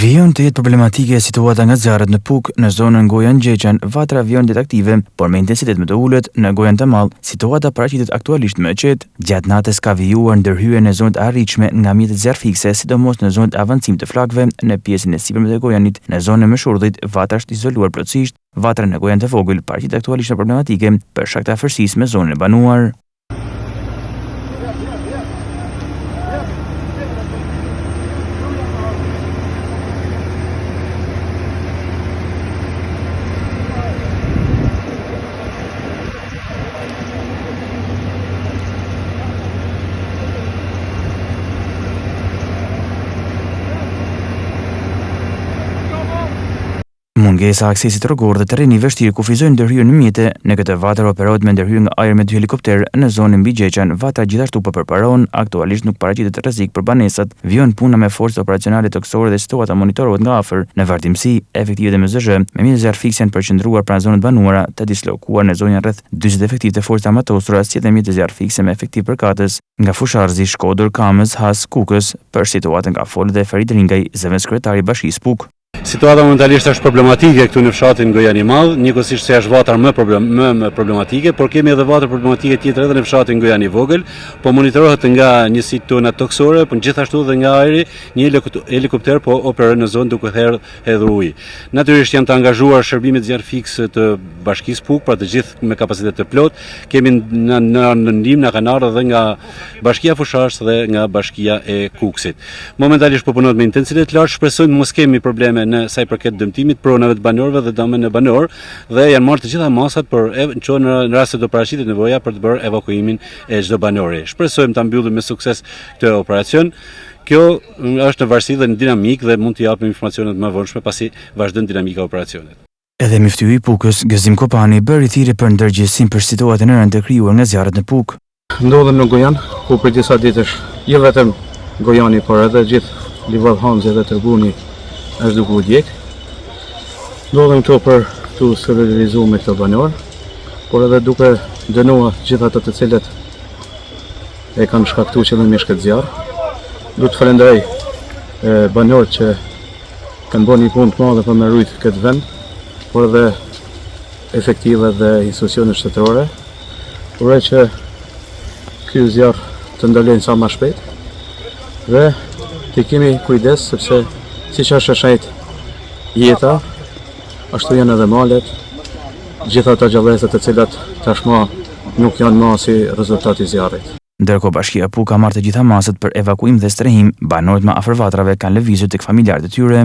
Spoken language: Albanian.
Vijon të jetë problematike situata nga zjarret në Puk, në zonën Gojan Gjeçan, vatra vjen detektive, por me intensitet më të ulët në Gojan të Madh, situata paraqitet aktualisht më e qetë. Gjatë natës ka vijuar ndërhyrje në zonët e arritshme nga mjetet zjarrfikse, sidomos në zonët e avancimit të flakëve, në pjesën e sipërme të Gojanit, në zonën e Mëshurdhit, vatra është izoluar plotësisht. Vatra në Gojan të Vogël paraqitet aktualisht në problematike për shkak të afërsisë me zonën e banuar. Mungesa aksesit rrugor dhe terreni i vështirë kufizojnë ndërhyrjen në mjete. Në këtë vatër operohet me ndërhyrje nga ajër me 2 helikopter në zonën mbi Gjeçan. Vatra gjithashtu po përparohen, aktualisht nuk paraqitet rrezik për banesat. Vjen puna me forcat operacionale toksore dhe situata monitorohet nga afër. Në vardimsi, efektivet e MZZ me mjetet zjarrfikse janë përqendruar pranë zonës banuara, të dislokuar në zonën rreth 40 efektiv të forcave armatosura, si edhe mjetet zjarrfikse me efektiv përkatës nga Fusharzi, Shkodër, Kamës, Has, Kukës. Për situatën ka folur dhe Ferit Ringaj, zëvendës kryetari i Bashkisë Puk. Situata momentalisht është problematike këtu në fshatin Gojan i Madh, njëkohësisht se është vatra më problematike, por kemi edhe vatra problematike tjetër edhe në fshatin Gojan i Vogël, po monitorohet nga njësitë tona toksore, por gjithashtu edhe nga ajri, një helikopter po operon në zonë duke hedhur ujë. Natyrisht janë të angazhuar shërbimet zjarrfikse të Bashkisë Puk, pra të gjithë me kapacitet të plot. Kemi në ndihmë na kanë ardhur edhe nga Bashkia Fusharës dhe nga Bashkia e Kukësit. Momentalisht po punohet me intensitet lart, shpresojmë mos kemi probleme në sa i përket dëmtimit pronave të banorëve dhe dëmeve në banor, dhe janë marrë të gjitha masat për në rast se do paraqitet nevoja për të bërë evakuimin e çdo banori. Shpresojmë ta mbyllim me sukses këtë operacion. Kjo është në varësi dhe në dinamik dhe mund të japim informacionet më vonshme pasi vazhdon dinamika e operacionit. Edhe miftyri i Pukës, Gëzim Kopani, bëri thirrje për ndërgjegjësim për situatën e rëndë të krijuar nga zjarret në Puk. Ndodhem në Gojan, ku për disa ditësh, jo vetëm Gojani, por edhe gjithë Livadhanzi dhe Tërguni është duke u djeg. Ndodhem këto për të solidarizuar me këto banor, por edhe duke dënuar gjithë ato të cilët e kanë shkaktuar qëllimi i këtë zjarr. Du të falenderoj banorët që kanë bërë një punë të madhe për me ruajtur këtë vend, por edhe efektive dhe institucionet shtetërore. Uroj që ky zjarr të ndalojnë sa më shpejt dhe të kemi kujdes, sepse siç është e shajt jeta, ashtu janë edhe malet, gjitha ato gjallëresat të cilat tashmë nuk janë më si rezultat i zjarrit. Ndërkohë Bashkia Puk ka marrë të gjitha masat për evakuim dhe strehim. Banorët më afër vatrave kanë lëvizur tek familjarët e tyre.